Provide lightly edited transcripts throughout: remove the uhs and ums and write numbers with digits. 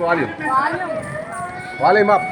Volume volume up.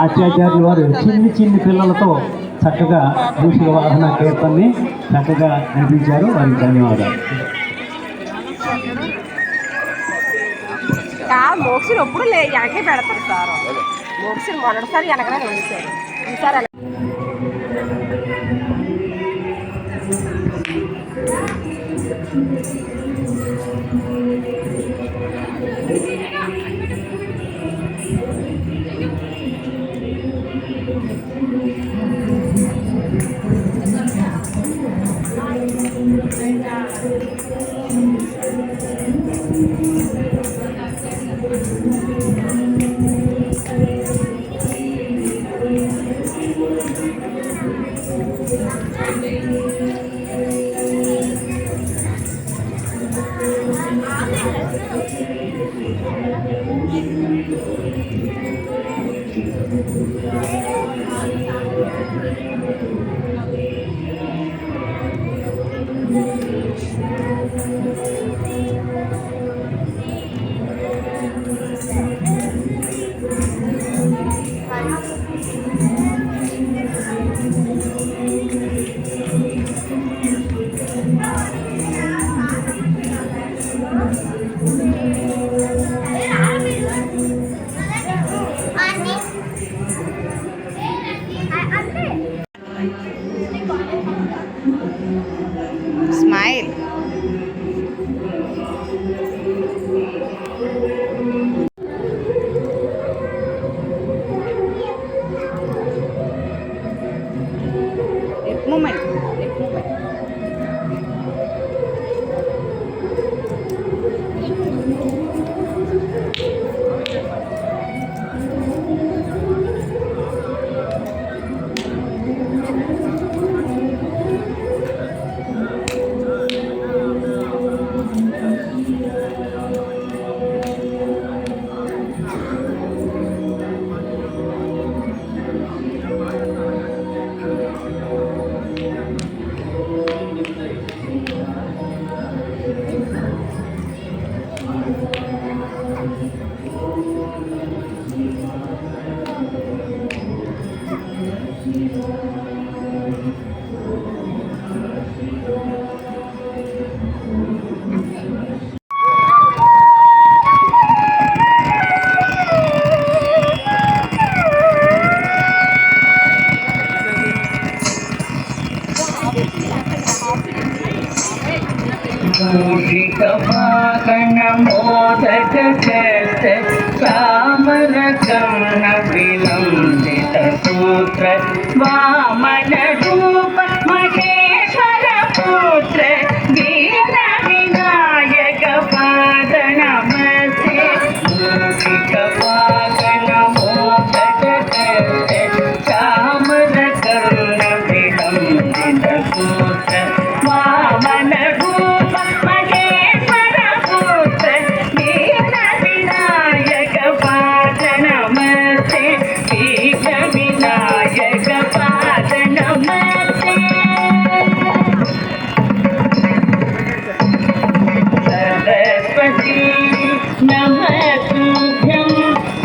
ఆచార్యులు వారు చిన్ని పిల్లలతో చక్కగా మూషిక వాహన కీర్తనని చక్కగా నడిపించారు. వారికి ధన్యవాదాలు. మోక్షలు ఎప్పుడు వెనకే పెడతారు సార్. మోక్షలు మొదటిసారి వెనకనే వేసారు. ఈసారి మూమెంట్ లిప్ మూమెంట్. मोदक चामरकर्ण विलंबित सूत्र वामन रूप महेश्वर पुत्र दीन विनायक पाद नमस्ते मूषिक पादन मोदक चामरकर्ण विलंबित सूत्र वामन रूप महेश्वर पुत्र दीन विनायक पाद नमस्ते दीन विनायक पाद नमस्ते सरस्वती नमस्तुभ्यं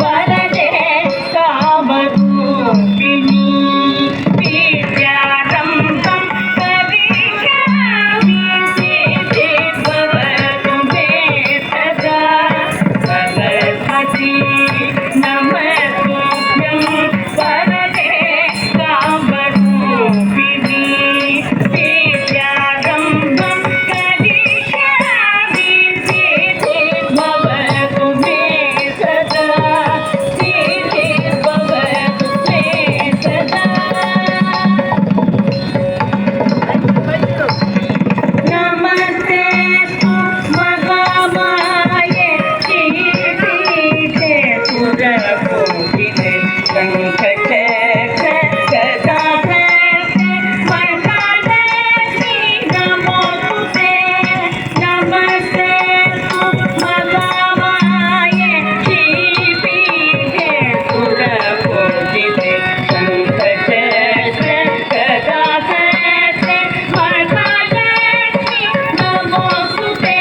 वरदे कामरूपिणी विद्यारम्भं करिष्यामि सिद्धिर्भवतु मे सदा सरस्वती नमस्तुभ्यं वरदे कामरूपिणी विद्यारम्भं करिष्यामि सिद्धिर्भवतु मे सदा सिद्धिर्भवतु मे सदा नमस्ते महामाये श्रीपीठे सुरपूजिते शङ्खचक्र गदाधरे वरदालक्ष्मी नमोस्तुते नमस्ते महामाये श्रीपीठे सुरपूजिते शङ्खचक्र गदाधरे वरदालक्ष्मी नमोस्तुते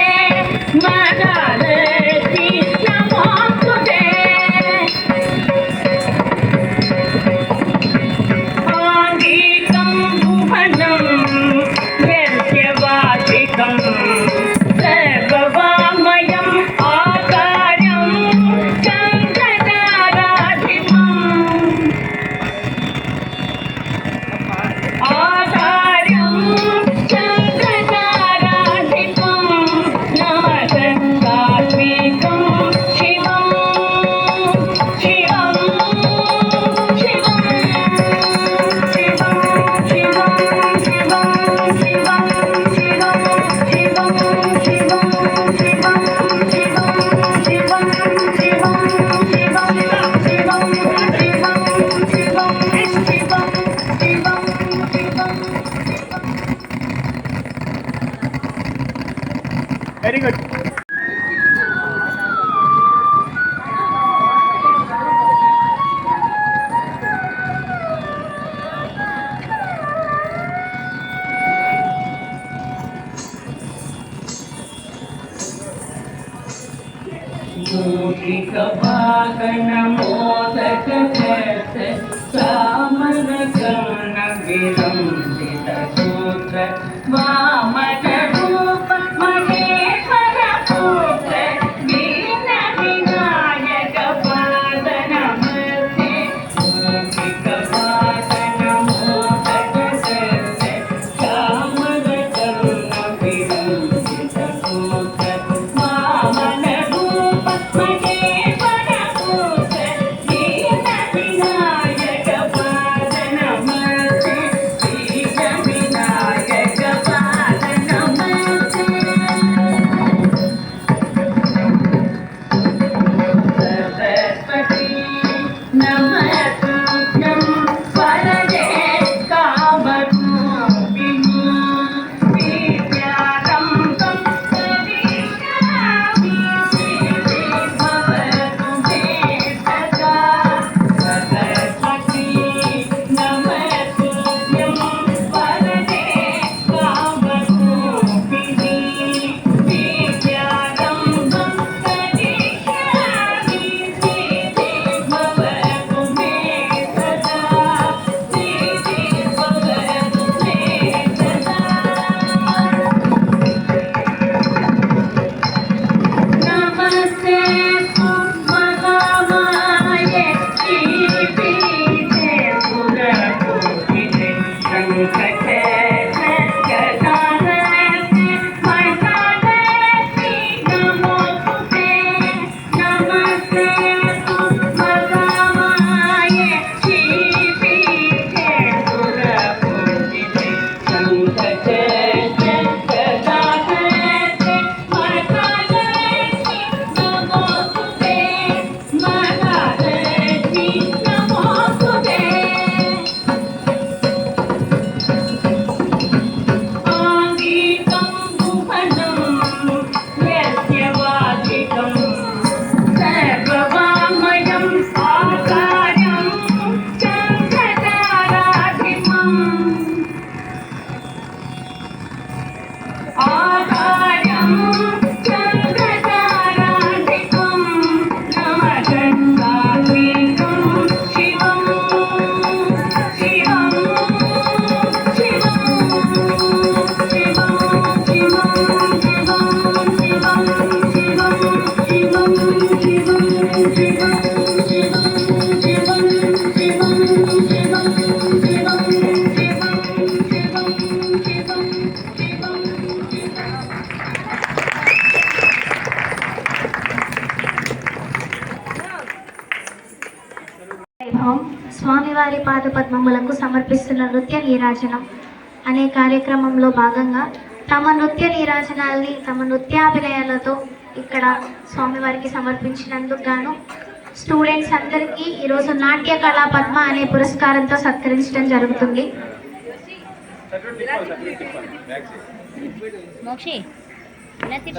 वरदालक्ष्मी नमोस्तुते आङ्गिकं भुवनं यस्य वाचिकं सर्ववाङ्मयम् आकारं चन्द्रताराधिपम् आधार्यं चन्द्रताराधिपं नमस्कात्मिकं शिवं शिवं शिवं शिवं शिवं शिवं शिवं शिवं शिवं शिवं शिवं शिवं शिवं शिवं शिवं शिवं शिवं शिवं शिवं వెరీ గుడ్. मूषिक वाहन मोदक चामरकर्ण विलंबित सूत्र वामन रूप महेश्वर पुत्र दीन विनायक पाद नमस्ते मूषिक वाहन मोदक चामरकर्ण विलंबित सूत्र वामन रूप महेश्वर पुत्र दीन विनायक पाद नमस्ते दीन జరుగుతున్న నృత్య నీరాజనం అనే కార్యక్రమంలో భాగంగా తమ నృత్య నీరాజనాల్ని తమ నృత్యాభినయాలతో ఇక్కడ స్వామివారికి సమర్పించినందుకు గాను స్టూడెంట్స్ అందరికీ ఈరోజు నాట్య కళా పద్మ అనే పురస్కారంతో సత్కరించడం జరుగుతుంది.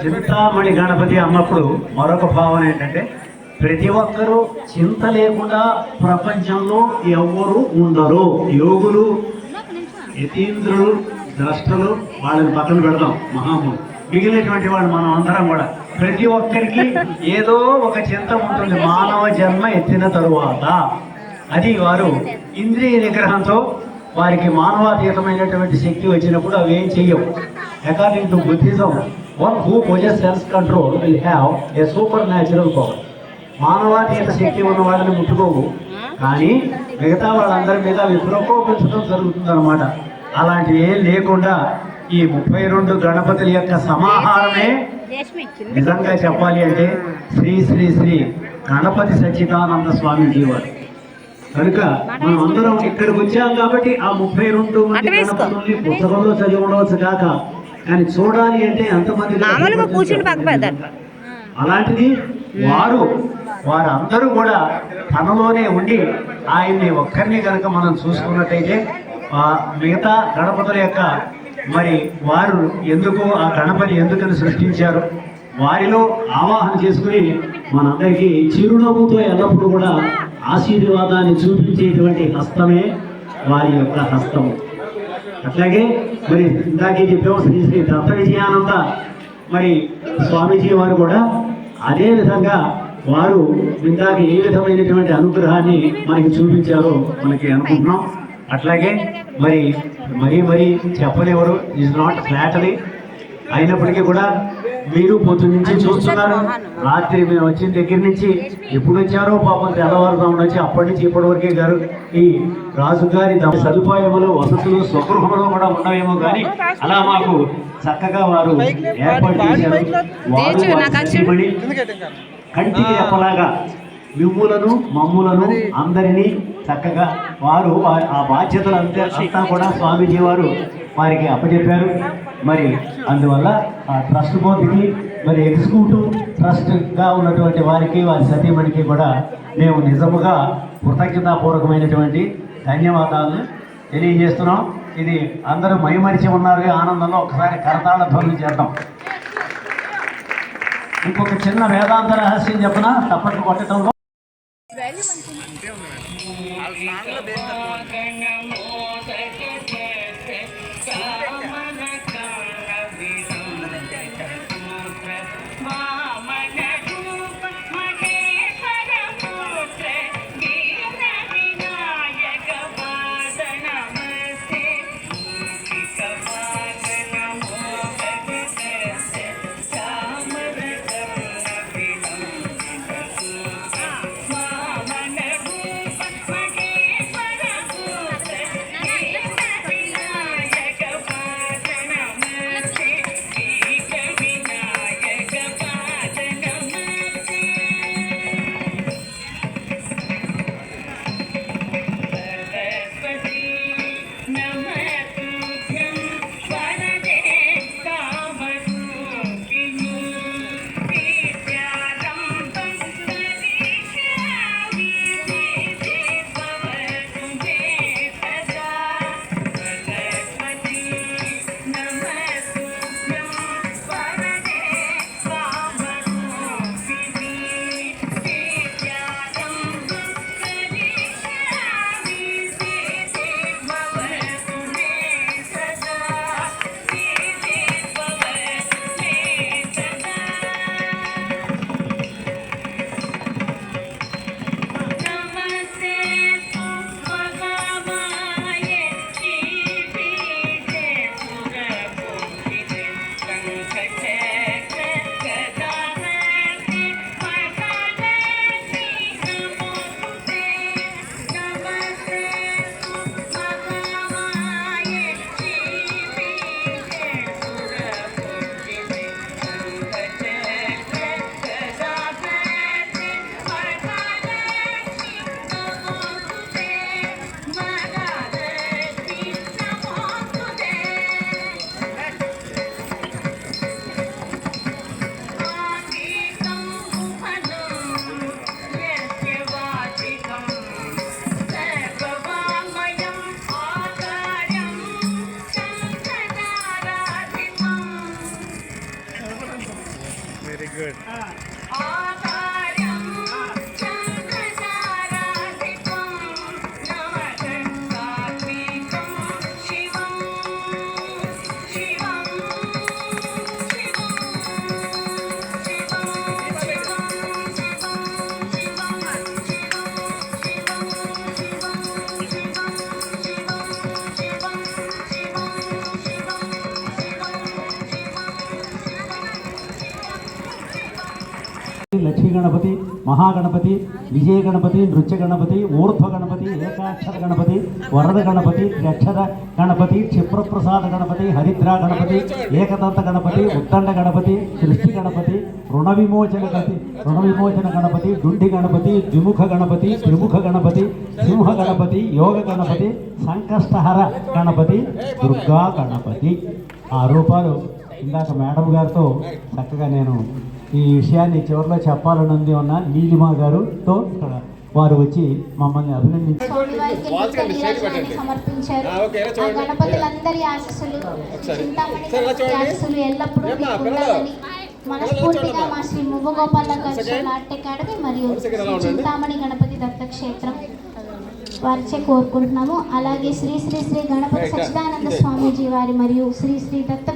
చింతామణి గణపతి అన్నప్పుడు మరొక భావన ఏంటంటే ప్రతి ఒక్కరూ చింత లేకుండా ప్రపంచంలో ఎవ్వరూ ఉండరు. యోగులు, యతీంద్రులు, ద్రష్టలు వాళ్ళని పక్కన పెడదాం, మహాములు మిగిలినటువంటి వాళ్ళు మనం అందరం కూడా ప్రతి ఒక్కరికి ఏదో ఒక చింత ఉంటుంది మానవ జన్మ ఎత్తిన తరువాత. అది వారు ఇంద్రియ నిగ్రహంతో వారికి మానవాతీతమైనటువంటి శక్తి వచ్చినప్పుడు అవి ఏం చెయ్యవు. According to Buddhism, one who possesses self-control will have a supernatural power. మానవాతీత శక్తి ఉన్న వాళ్ళని ముట్టుకోవు, కానీ మిగతా వాళ్ళందరి మీద అవి ప్రకోపించడం జరుగుతుందన్నమాట. అలాంటివి ఏం లేకుండా ఈ 32 గణపతుల యొక్క సమాహారమే నిజంగా చెప్పాలి అంటే శ్రీ శ్రీ శ్రీ గణపతి సచ్చిదానంద స్వామి వారు. కనుక మనం అందరం ఇక్కడికి వచ్చాం కాబట్టి ఆ 32 మంది గణపతుల్ని పుస్తకంలో చదివి ఉండవచ్చు కాక, కానీ చూడాలి అంటే ఎంతమంది అలాంటిది వారందరూ కూడా తనలోనే ఉండి ఆయన్ని ఒక్కరిని కనుక మనం చూసుకున్నట్టయితే మిగతా గణపతుల యొక్క మరి వారు ఎందుకు ఆ గణపతి ఎందుకని సృష్టించారు వారిలో ఆవాహన చేసుకుని మనందరికీ చిరునవ్వుతో ఎల్లప్పుడూ కూడా ఆశీర్వాదాన్ని చూపించేటువంటి హస్తమే వారి యొక్క హస్తము. అట్లాగే మరి ఇందాకే చెప్పాము శ్రీ శ్రీ దత్త విజయానంద మరి స్వామీజీ వారు కూడా అదే విధంగా వారు ఇందాక ఏ విధమైనటువంటి అనుగ్రహాన్ని మనకి చూపించారో మనకి అనుకుంటున్నాం. అట్లాగే మరి మరీ చెప్పలేవరు, ఈజ్ నాట్ ఫ్లాటరీ. అయినప్పటికీ కూడా మీరు పొద్దు నుంచి చూస్తున్నారు, రాత్రి మేము వచ్చిన దగ్గర నుంచి ఎప్పుడు వచ్చారో పాపం తెల్లవారుజామున వచ్చి అప్పటి నుంచి ఇప్పటి వరకే గారు ఈ రాజుగారి సదుపాయములు వసతులు స్వగృహంలో కూడా ఉండవేమో కానీ అలా మాకు చక్కగా వారు ఏర్పాటు చేశారు. కంటికి రెప్పలాగా మిమ్ములను మమ్ములను అందరినీ చక్కగా వారు ఆ బాధ్యతలు అంతా కూడా స్వామీజీ వారు వారికి అప్పచెప్పారు. మరి అందువల్ల ఆ ట్రస్ట్ బోర్డుకి మరి ఎగ్జిక్యూటివ్ ట్రస్ట్గా ఉన్నటువంటి వారికి వారి సతీమణికి కూడా మేము నిజముగా కృతజ్ఞతాపూర్వకమైనటువంటి ధన్యవాదాలను తెలియజేస్తున్నాం. ఇది అందరూ మైమరిచి ఉన్నారు ఆనందంలో ఒకసారి కరతాళ ధ్వనులు చేద్దాం. ఇంకొక చిన్న వేదాంత రహస్యం చెప్పిన తప్పట్లు కొట్టడంలో ఆకారం చంద్రతారాధిపం నవదండాత్మికం శివం శివం లక్ష్మీ గణపతి, మహాగణపతి, విజయ గణపతి, నృత్య గణపతి, ఊర్ధ్వ గణపతి, ఏకాక్షర గణపతి, వరద గణపతి, త్ర్యక్షర గణపతి, క్షిప్రప్రసాద గణపతి, హరిద్రా గణపతి, ఏకదంత గణపతి, ఉద్దండ గణపతి, సృష్టి గణపతి, రుణ విమోచన గణపతి, డుండి గణపతి, ద్విముఖ గణపతి, త్రిముఖ గణపతి, సింహ గణపతి, యోగ గణపతి, సంకష్టహర గణపతి, దుర్గా గణపతి. ఆ రూపాలు ఇందాక మేడం గారితో చక్కగా నేను ఈ విషయాన్ని చివరిలో చెప్పాలని ఉంది ఉన్న నీలిమా గారుతో ఇక్కడ వారు వచ్చి మమ్మల్ని అభినందించారు. స్వామివారికి నృత్య నీరాజనాన్ని సమర్పించారు. ఆ గణపతులందరి ఆశీస్సులు, చింతామణి గణపతి ఆశీస్సులు ఎల్లప్పుడూ మీకు ఉండాలని మనస్ఫూర్తిగా మా శ్రీ మువ్వగోపాల కల్చరల్ ఆర్ట్ అకాడమీ మరియు శ్రీ చింతామణి గణపతి దత్తక్షేత్రం వారిచే కోరుకుంటున్నాము. అలాగే శ్రీ శ్రీ శ్రీ గణపతి సచ్చిదానంద స్వామీజీ వారి మరియు శ్రీ శ్రీ దత్త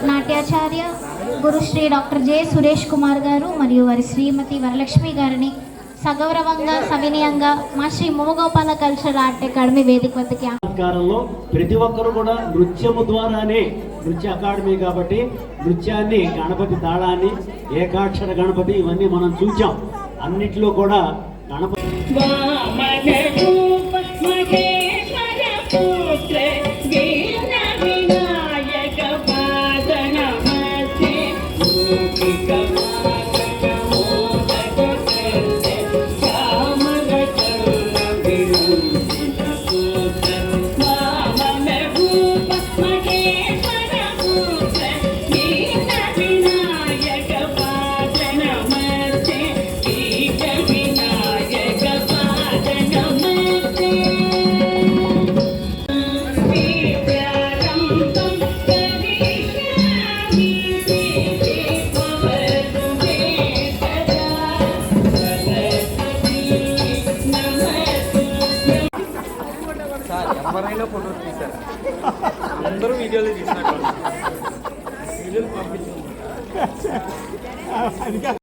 నాట్యాచార్య గురుశ్రీ డాక్టర్ జె సురేష్ కుమార్ గారు మరియు వారి శ్రీమతి వరలక్ష్మి గారిని సగౌరవంగా సవినయంగా మా శ్రీ మువ్వగోపాల కల్చరల్ ఆర్ట్ అకాడమీ వేదిక వద్దకి సంస్కారంలో ప్రతి ఒక్కరు కూడా నృత్యము ద్వారానే, నృత్య అకాడమీ కాబట్టి నృత్యాన్ని, గణపతి తాళాన్ని, ఏకాక్షర గణపతి ఇవన్నీ మనం చూచాం. అన్నిట్లో కూడా గణపతి వామన రూప మహేశ్వర పుత్ర వీర వినాయక పాద నమస్తే మూకిక మాతక మోదక కర్తే శ్యామల కరుణ విలోచిత పుత్ర వామన రూప మహేశ్వర పుత్ర వీర వినాయక పాద నమస్తే వీర వినాయక పాద నమస్తే విద్యారంభం కరిష్యామి దేవి భవతు మే సదా సరస్వతీ నమస్తు ఎవరైనా ఫోటోలు తీశారు, అందరూ వీడియోలు తీసినట్టు వీడియోలు పంపించారు.